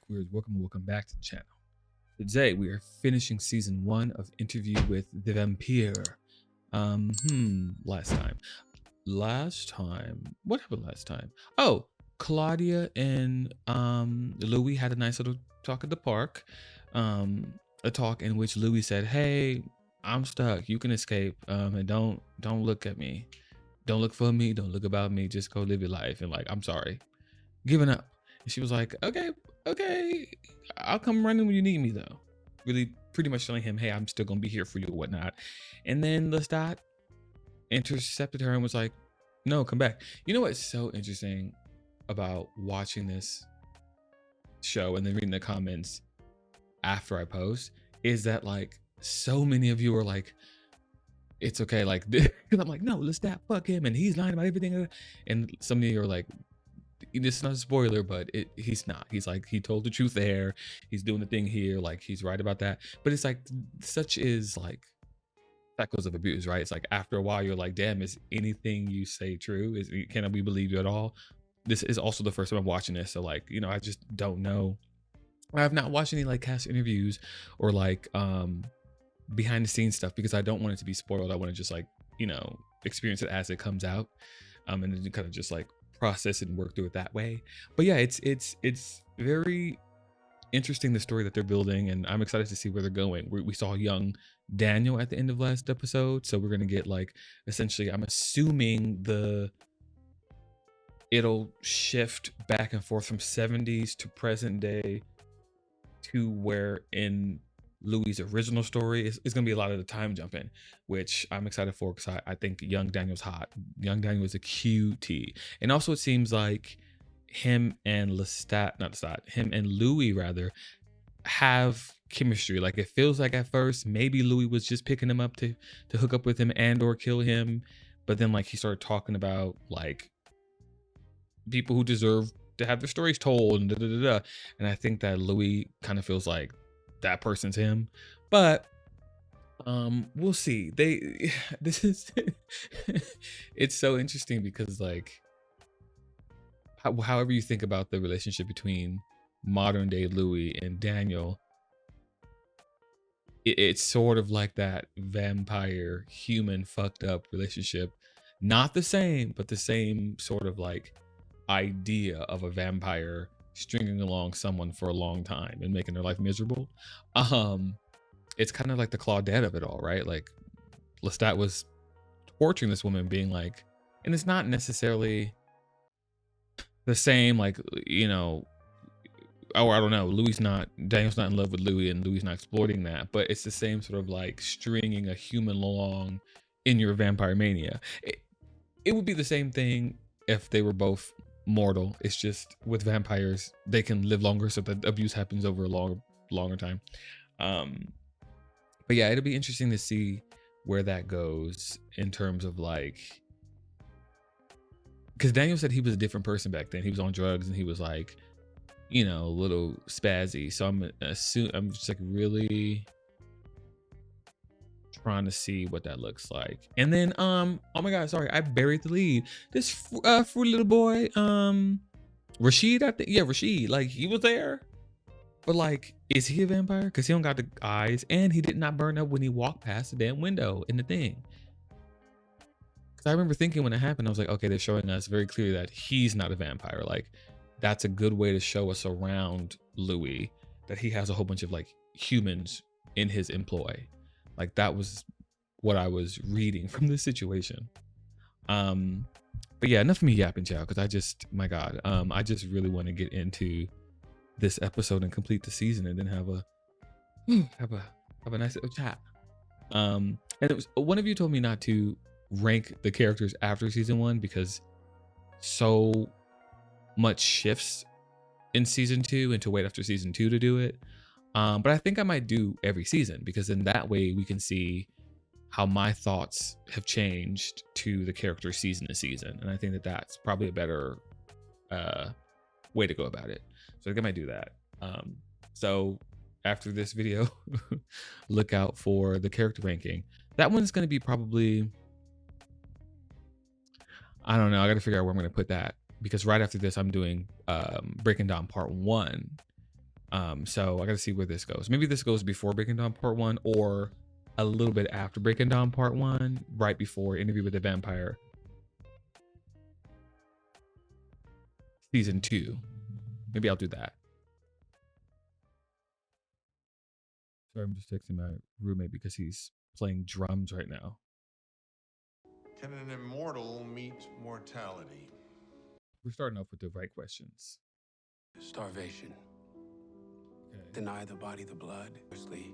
viewers, welcome back to the channel. Today we are finishing season 1 of Interview with the Vampire. Last time, what happened last time? Oh, Claudia and Louis had a nice little talk at the park. A talk in which Louis said, "Hey, I'm stuck. You can escape. And don't look at me. Don't look for me. Don't look about me. Just go live your life." And like, I'm sorry, giving up. And she was like, okay, I'll come running when you need me though. Really pretty much telling him, hey, I'm still gonna be here for you or whatnot. And then lestat intercepted her and was like, no, come back. You know what's so interesting about watching this show and then reading the comments after I post is that like so many of you are like, it's okay, like, because I'm like, no, lestat, fuck him, and he's lying about everything. And some of you are like, this is not a spoiler, but he's not. He's like, he told the truth there. He's doing the thing here. Like, he's right about that. But it's like, such is like cycles of abuse, right? It's like after a while, you're like, damn, is anything you say true? Can we believe you at all? This is also the first time I'm watching this. So like, you know, I just don't know. I've not watched any like cast interviews or like behind the scenes stuff because I don't want it to be spoiled. I want to just like, you know, experience it as it comes out. And then kind of just like process it and work through it that way. But yeah, it's very interesting, the story that they're building, and I'm excited to see where they're going. We saw young Daniel at the end of last episode, so we're gonna get like, essentially, I'm assuming it'll shift back and forth from 70s to present day to where in Louis' original story is going to be a lot of the time jumping, which I'm excited for because I think young Daniel's hot. Young Daniel is a QT. And also it seems like him and him and Louis rather have chemistry. Like it feels like at first maybe Louis was just picking him up to hook up with him and or kill him, but then like he started talking about like people who deserve to have their stories told and and I think that Louis kind of feels like that person's him. But we'll see. This is it's so interesting because like however you think about the relationship between modern day Louis and Daniel, it's sort of like that vampire human fucked up relationship. Not the same, but the same sort of like idea of a vampire stringing along someone for a long time and making their life miserable. It's kind of like the Claudette of it all, right? Like Lestat was torturing this woman, being like, and it's not necessarily the same, like, you know, or I don't know, Daniel's not in love with Louis and Louis not exploiting that, but it's the same sort of like stringing a human along in your vampire mania. It would be the same thing if they were both mortal. It's just with vampires they can live longer, so the abuse happens over a longer time. But yeah, it'll be interesting to see where that goes in terms of like, because Daniel said he was a different person back then. He was on drugs and he was like, you know, a little spazzy. So I'm just like really trying to see what that looks like. And then oh my god, sorry, I buried the lead. This fruity little boy, Rashid, I think. Yeah, Rashid, like he was there, but like, is he a vampire? Because he don't got the eyes and he did not burn up when he walked past the damn window in the thing. Because I remember thinking when it happened, I was like, okay, they're showing us very clearly that he's not a vampire. Like that's a good way to show us around Louis that he has a whole bunch of like humans in his employ. Like that was what I was reading from this situation. But yeah, enough of me yapping, child, because I just, my god, I just really want to get into this episode and complete the season and then have a nice little chat. And it was, one of you told me not to rank the characters after season 1 because so much shifts in season 2 and to wait after season 2 to do it. But I think I might do every season because in that way we can see how my thoughts have changed to the character season to season. And I think that that's probably a better way to go about it. So I think I might do that. So after this video, look out for the character ranking. That one's going to be probably, I don't know. I got to figure out where I'm going to put that because right after this, I'm doing breaking down part 1 So I gotta see where this goes. Maybe this goes before Breaking Dawn Part 1 or a little bit after Breaking Dawn Part 1, right before Interview with the Vampire Season 2. Maybe I'll do that. Sorry, I'm just texting my roommate because he's playing drums right now. Can an immortal meet mortality? We're starting off with the right questions. Starvation. Okay. Deny the body the blood. Firstly,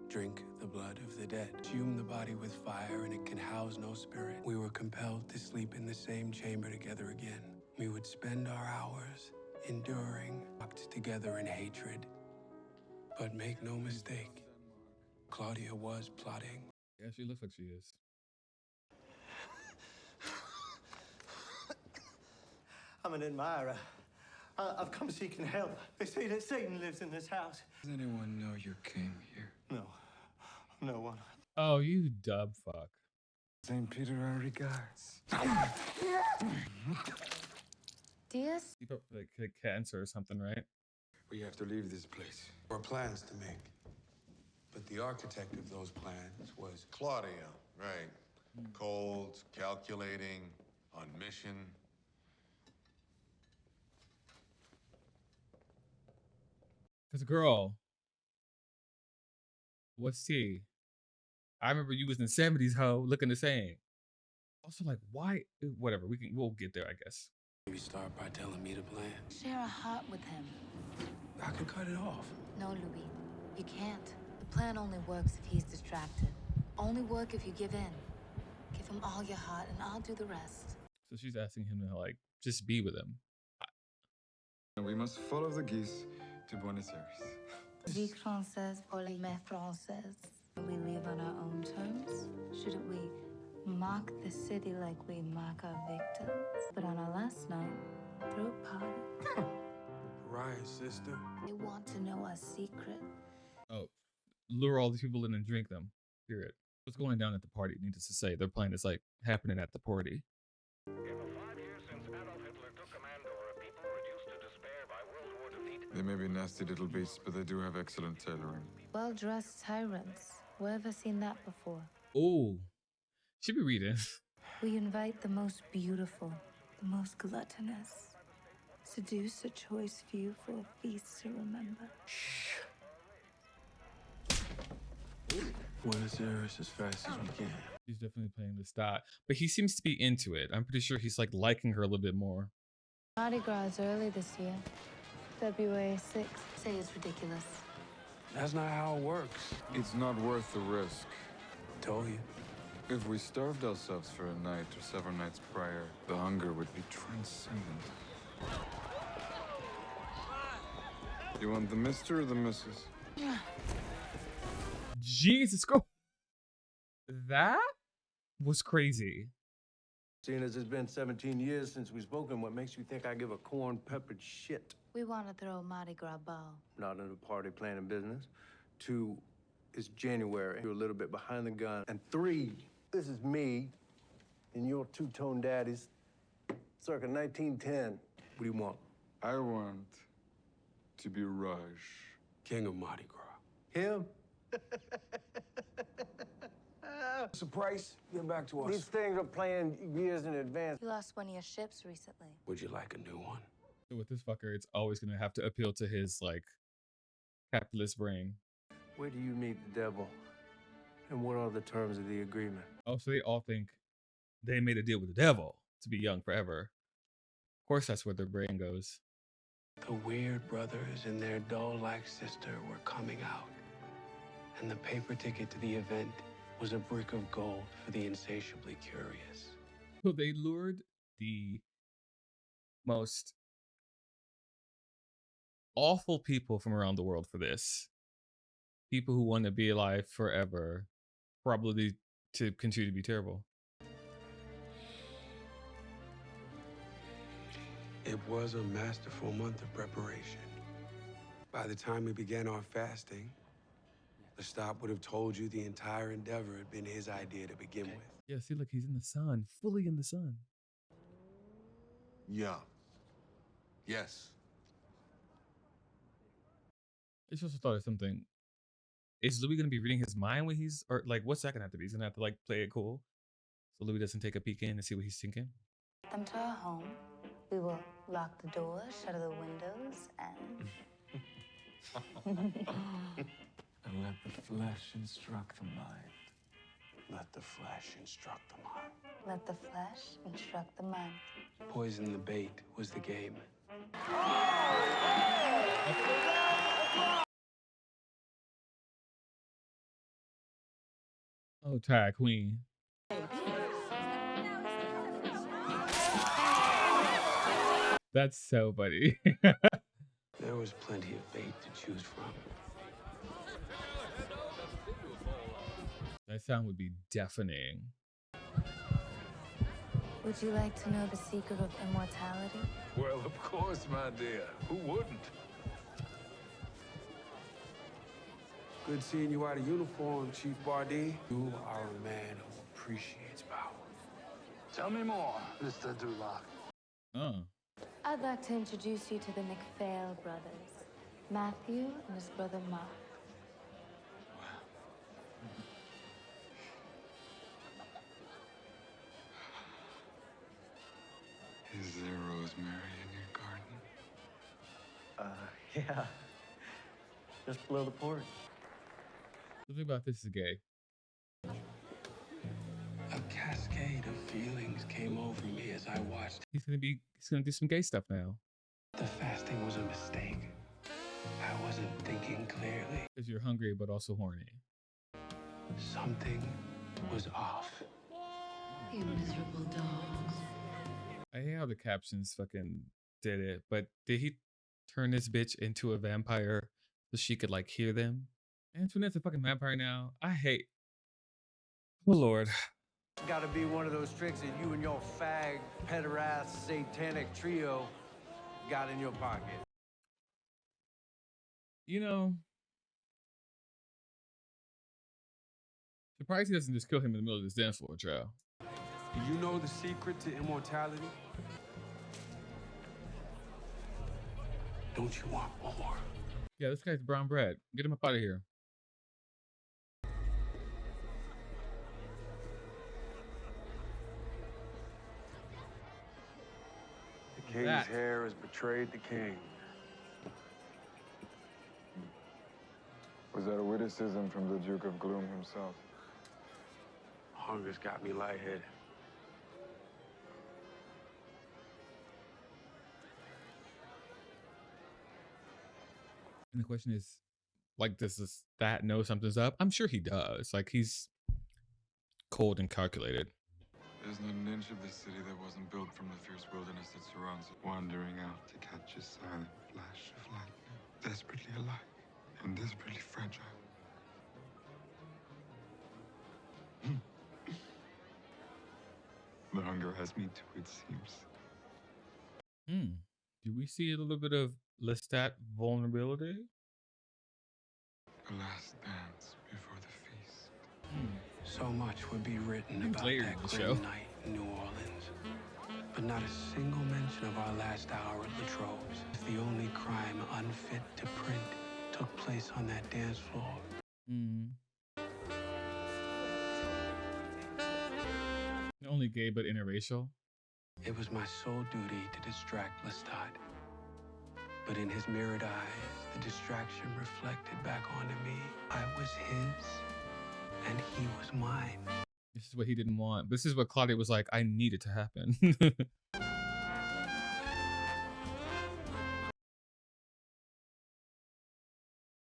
drink the blood of the dead. Consume the body with fire, and it can house no spirit. We were compelled to sleep in the same chamber together again. We would spend our hours enduring, locked together in hatred. But make no mistake, Claudia was plotting. Yeah, she looks like she is. I'm an admirer. I've come seeking help. They say that Satan lives in this house. Does anyone know you came here? No. No one. Oh, you dub fuck. St. Peter, our regards. Diaz? Keep up like cancer or something, right? We have to leave this place. Or plans to make. But the architect of those plans was Claudia, right? Cold, calculating, on mission. Cause girl, what's tea? I remember you was in the 70s, ho, looking the same. Also, like, why? Whatever, we'll get there, I guess. Maybe start by telling me the plan. Share a heart with him. I can cut it off. No, Louis, you can't. The plan only works if he's distracted. Only work if you give in. Give him all your heart, and I'll do the rest. So she's asking him to like just be with him. We must follow the geese to Buenos Aires. Vie française pour les mères françaises. We leave on our own terms? Shouldn't we mock the city like we mock our victims? But on our last night, throw a party. Right, sister. They want to know our secret. Oh, lure all these people in and drink them. Period. What's going down at the party? Needless to say, their plan is like happening at the party. In the 5 years since Adolf Hitler took command over a people reduced to despair by World War defeat. They may be nasty little beasts, but they do have excellent tailoring. Well-dressed tyrants. Wherever seen that before? Oh, she be reading. We invite the most beautiful, the most gluttonous. Seduce a choice few for a feast to remember. Buenos Aires as fast as we can. He's definitely playing lestat, but he seems to be into it. I'm pretty sure he's like liking her a little bit more. Mardi Gras is early this year. February 6th. Say it's ridiculous. That's not how it works. It's not worth the risk. Told you. If we starved ourselves for a night or several nights prior, the hunger would be transcendent. You want the Mr. or the Mrs.? Jesus, go. That was crazy. Seeing as it's been 17 years since we've spoken, what makes you think I give a corn-peppered shit? We want to throw a Mardi Gras ball. Not in the party planning business. 2, it's January. You're a little bit behind the gun. And 3, this is me and your two-tone daddies circa 1910. What do you want? I want to be Raj. King of Mardi Gras. Him? Surprise, get back to us. These things are planned years in advance. You lost one of your ships recently. Would you like a new one? So with this fucker, it's always gonna have to appeal to his like capitalist brain. Where do you meet the devil? And what are the terms of the agreement? Oh, so they all think they made a deal with the devil to be young forever. Of course, that's where their brain goes. The weird brothers and their doll-like sister were coming out. And the paper ticket to the event was a brick of gold for the insatiably curious. So they lured the most awful people from around the world for this. People who want to be alive forever, probably to continue to be terrible. It was a masterful month of preparation. By the time we began our fasting, Lestat would have told you the entire endeavor had been his idea to begin with. Yeah, see, look, he's in the sun, fully in the sun. Yeah. Yes. I just also thought of something. Is Louis gonna be reading his mind when he's, or like, what's that gonna have to be? He's gonna have to like play it cool, so Louis doesn't take a peek in and see what he's thinking. Them to our home. We will lock the doors, shutter the windows, and And let the flesh instruct the mind. Let the flesh instruct the mind. let the flesh instruct the mind. Poison the bait was the game. Oh, Ty Queen. That's so funny. There was plenty of bait to choose from. That sound would be deafening. Would you like to know the secret of immortality? Well, of course, my dear. Who wouldn't? Good seeing you out of uniform, Chief Bardee. You are a man who appreciates power. Tell me more, Mr. Duloc. Oh. I'd like to introduce you to the McPhail brothers, Matthew and his brother Mark. Is there rosemary in your garden? Yeah. Just below the porch. The thing about this is gay. A cascade of feelings came over me as I watched. He's gonna do some gay stuff now. The fasting was a mistake. I wasn't thinking clearly. Because you're hungry but also horny. Something was off. You miserable dogs. I hate how the captions fucking did it, but did he turn this bitch into a vampire so she could like hear them? Antoinette's a fucking vampire now. I hate. Oh Lord. Gotta be one of those tricks that you and your fag, pederast, satanic trio got in your pocket. You know, surprised he doesn't just kill him in the middle of this dance floor, child. Do you know the secret to immortality? Don't you want more? Yeah, this guy's brown bread. Get him up out of here. The king's That. hair has betrayed the king. Was that a witticism from the Duke of Gloom himself? Hunger's got me lightheaded. And the question is, like, does this that know something's up? I'm sure he does. Like, he's cold and calculated. There's not an inch of the city that wasn't built from the fierce wilderness that surrounds it, wandering out to catch a silent flash of lightning, desperately alive and desperately fragile. The hunger has me too, it seems. Do we see a little bit of lestat vulnerability? The last dance before the feast. So much would be written Seems about later that in the great show. night in New Orleans, but not a single mention of our last hour at Latrobe's. The only crime unfit to print took place on that dance floor. Not only gay but interracial. It was my sole duty to distract Lestat. But in his mirrored eyes, the distraction reflected back onto me. I was his, and he was mine. This is what he didn't want. This is what Claudia was like, I need it to happen.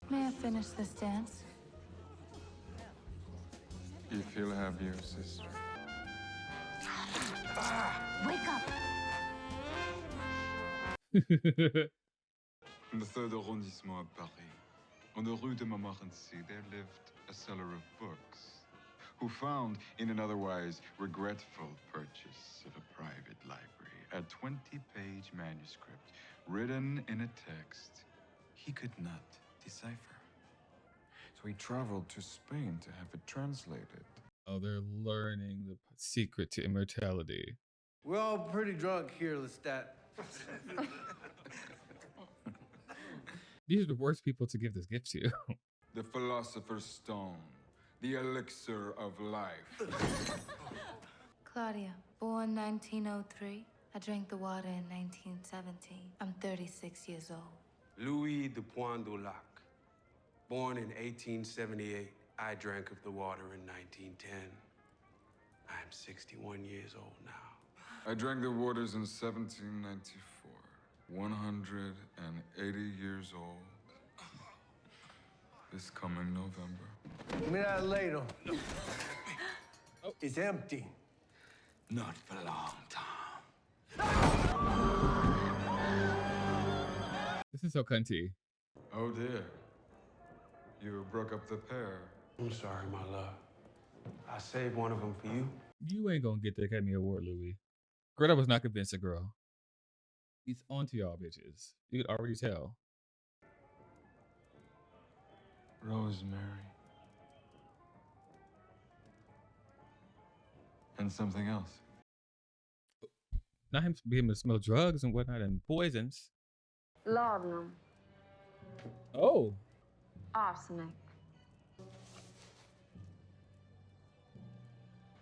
May I finish this dance? If he'll have you, sister. Wake up! In the 3rd arrondissement of Paris, on the Rue de Montmorency, there lived a seller of books who found, in an otherwise regretful purchase of a private library, a 20-page manuscript written in a text he could not decipher. So he traveled to Spain to have it translated. Oh, they're learning the secret to immortality. We're all pretty drunk here, Lestat. These are the worst people to give this gift to. The Philosopher's Stone, the elixir of life. Claudia, born 1903. I drank the water in 1917. I'm 36 years old. Louis de Poindulac. Born in 1878, I drank of the water in 1910. I'm 61 years old now. I drank the waters in 1794. 180 years old. This coming November. Give me that ladle. It's empty. Not for a long time. This is so cunty. Oh dear. You broke up the pair. I'm sorry, my love. I saved one of them for you. You ain't gonna get the Academy Award, Louis. Girl, that was not convincing, girl. He's onto y'all bitches. You could already tell. Rosemary. And something else. Not him being able to smell drugs and whatnot and poisons. Laudanum. Oh. Arsenic.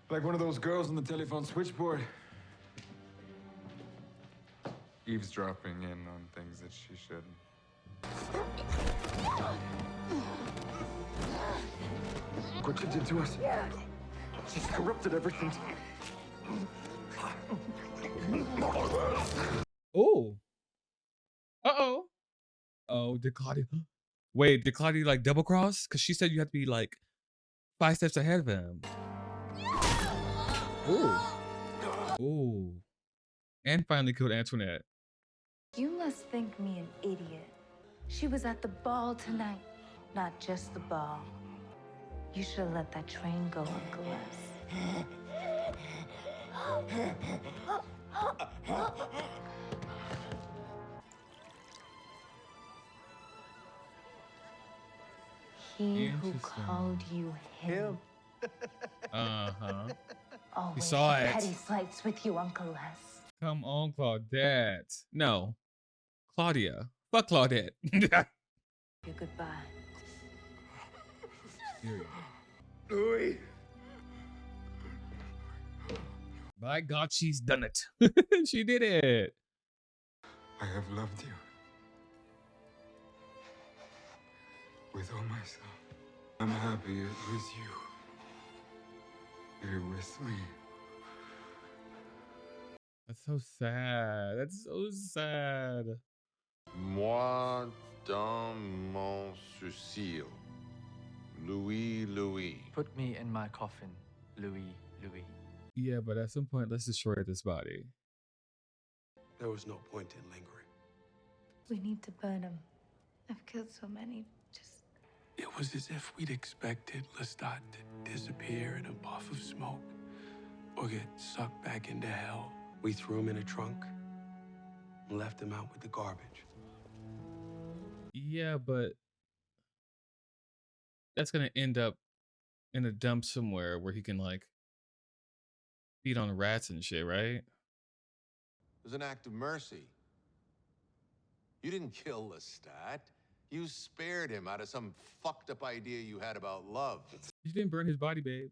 Like one of those girls on the telephone switchboard. Eavesdropping in on things that she shouldn't. What you did to us? She's corrupted everything. Oh. Uh-oh. Oh, did Claudia... Wait, did Claudia like double cross? Because she said you have to be like 5 steps ahead of him. Ooh. Ooh. And finally killed Antoinette. You must think me an idiot. She was at the ball tonight. Not just the ball. You should have let that train go, Uncle Les. He who Interesting. called you him. Uh-huh. Always saw it. petty slights with you, Uncle Les. Come on, Claudette. No. Claudia. Fuck Claudette. Your goodbye. Period. Louis. By God, she's done it. She did it. I have loved you. With all my soul. I'm happy it was you. Here with me. That's so sad. That's so sad. Moi dans mon souci. Louis, Louis. Put me in my coffin, Louis, Louis. Yeah, but at some point, let's destroy this body. There was no point in lingering. We need to burn him. I've killed so many. Just... It was as if we'd expected Lestat to disappear in a puff of smoke or get sucked back into hell. We threw him in a trunk and left him out with the garbage. Yeah, but that's gonna end up in a dump somewhere where he can like feed on rats and shit, right? It was an act of mercy. You didn't kill Lestat. You spared him out of some fucked up idea you had about love. You didn't burn his body, babe.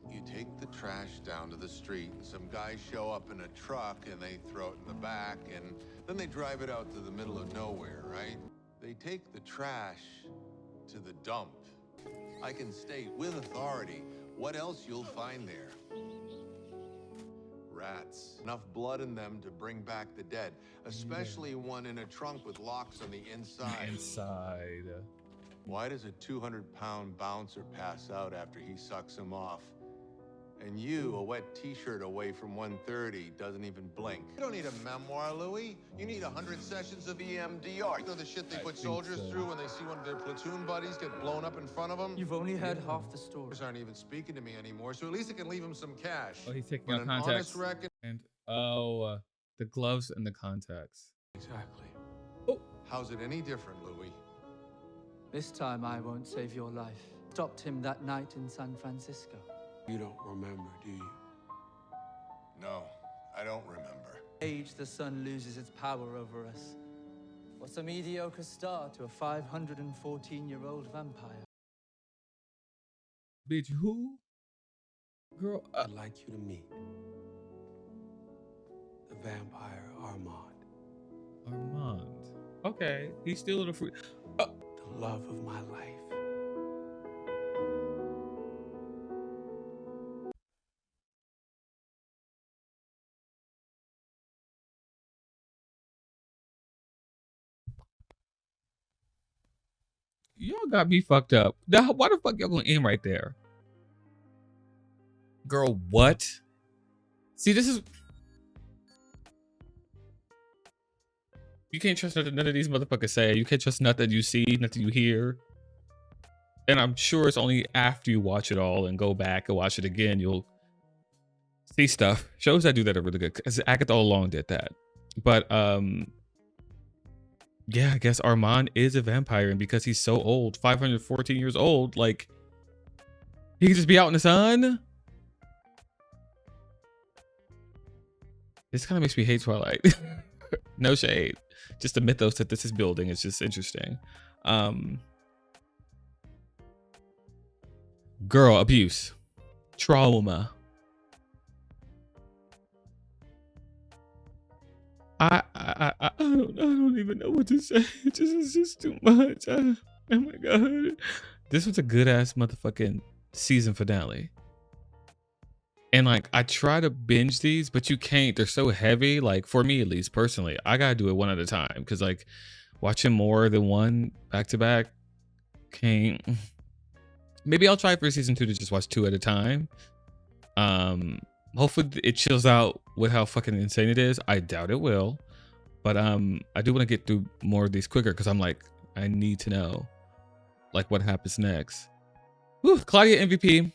You take the trash down to the street, and some guys show up in a truck, and they throw it in the back, and then they drive it out to the middle of nowhere, right? They take the trash to the dump. I can state with authority what else you'll find there. Rats. Enough blood in them to bring back the dead, especially one in a trunk with locks on the inside. Inside. Why does a 200-pound bouncer pass out after he sucks him off? And you, a wet t-shirt away from 130, doesn't even blink. You don't need a memoir, Louis. You need 100 sessions of EMDR. You know the shit they put soldiers through when they see one of their platoon buddies get blown up in front of them? You've only heard half the story. Soldiers aren't even speaking to me anymore, so at least I can leave them some cash. Oh, he's taking But out an contacts. honest reckon. And the gloves and the contacts. Exactly. How's it any different, Louis? This time I won't save your life. Stopped him that night in San Francisco. You don't remember, do you? No, I don't remember. Age, the sun loses its power over us. What's a mediocre star to a 514-year-old vampire? Bitch, who? Girl, I'd like you to meet the vampire Armand. Armand. Okay, he's still in the free. The love of my life. Y'all got me fucked up. Now, why the fuck y'all gonna end right there? Girl, what? See, this is... You can't trust nothing none of these motherfuckers say. You can't trust nothing you see, nothing you hear. And I'm sure it's only after you watch it all and go back and watch it again, you'll see stuff. Shows that do that are really good. Because Agatha All Along did that. But, yeah, I guess Armand is a vampire. And because he's so old, 514 years old, like, he can just be out in the sun? This kind of makes me hate Twilight. No shade. Just the mythos that this is building is just interesting. Girl, abuse. Trauma. I don't even know what to say. It's just too much. Oh my god. This was a good ass motherfucking season finale. And like, I try to binge these, but you can't. They're so heavy. Like, for me at least, personally, I gotta do it one at a time. Because like, watching more than one back to back, can't. Maybe I'll try for season 2 to just watch 2 at a time. Hopefully it chills out with how fucking insane it is. I doubt it will. But I do want to get through more of these quicker because I'm like, I need to know like what happens next. Whew, Claudia MVP.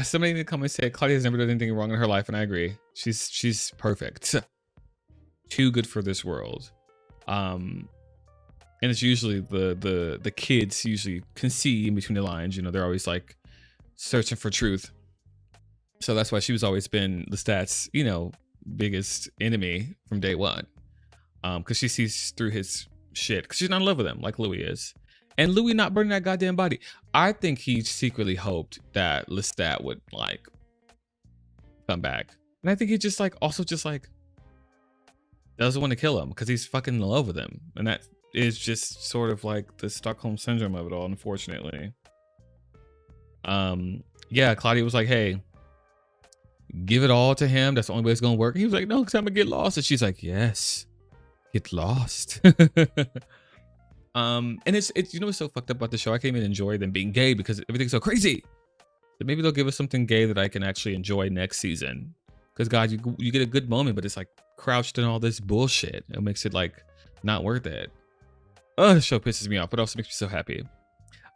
Somebody in the comments said Claudia's never done anything wrong in her life, and I agree. She's perfect. Too good for this world. And it's usually the kids usually can see in between the lines. You know, they're always like searching for truth. So that's why she was always been Lestat's, you know, biggest enemy from day one. Because she sees through his shit. Because she's not in love with him like Louis is. And Louis not burning that goddamn body. I think he secretly hoped that Lestat would like come back. And I think he just like also just like doesn't want to kill him because he's fucking in love with him. And that is just sort of like the Stockholm syndrome of it all, unfortunately. Yeah, Claudia was like, hey, give it all to him. That's the only way it's gonna work. He was like, no, because I'm gonna get lost. And she's like, yes, get lost. And it's you know what's so fucked up about the show? I can't even enjoy them being gay because everything's so crazy. So maybe they'll give us something gay that I can actually enjoy next season. Because God, you get a good moment, but it's like crouched in all this bullshit. It makes it like not worth it. Oh, the show pisses me off, but also makes me so happy.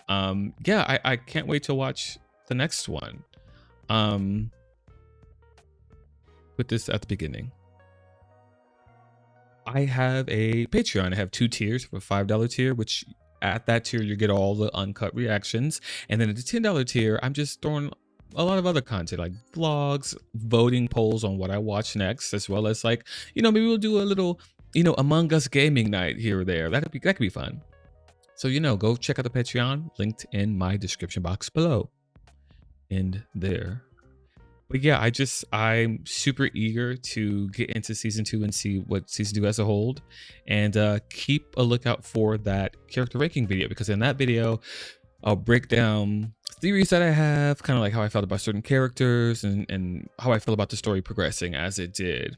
Yeah, I can't wait to watch the next one. Put this at the beginning. I have a Patreon. I have 2 tiers. A $5 tier, which at that tier you get all the uncut reactions, and then at the $10 tier, I'm just throwing a lot of other content like vlogs, voting polls on what I watch next, as well as like, you know, maybe we'll do a little, you know, Among Us gaming night here or there. that could be fun. So, you know, go check out the Patreon, linked in my description box below. And there. But yeah, I'm super eager to get into season 2 and see what season 2 has to hold. And keep a lookout for that character ranking video, because in that video, I'll break down theories that I have, kind of like how I felt about certain characters and how I feel about the story progressing as it did.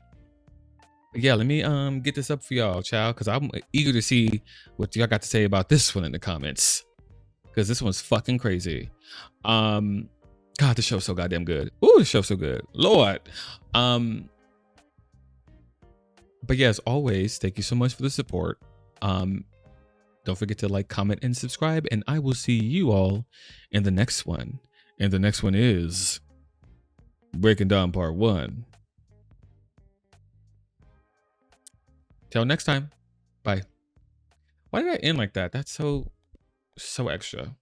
But yeah, let me get this up for y'all, child, because I'm eager to see what y'all got to say about this one in the comments, because this one's fucking crazy. God, the show's so goddamn good. Ooh, the show's so good. Lord. But yeah, as always, thank you so much for the support. Don't forget to like, comment, and subscribe, and I will see you all in the next one. And the next one is Breaking Dawn Part 1. Till next time. Bye. Why did I end like that? That's so extra.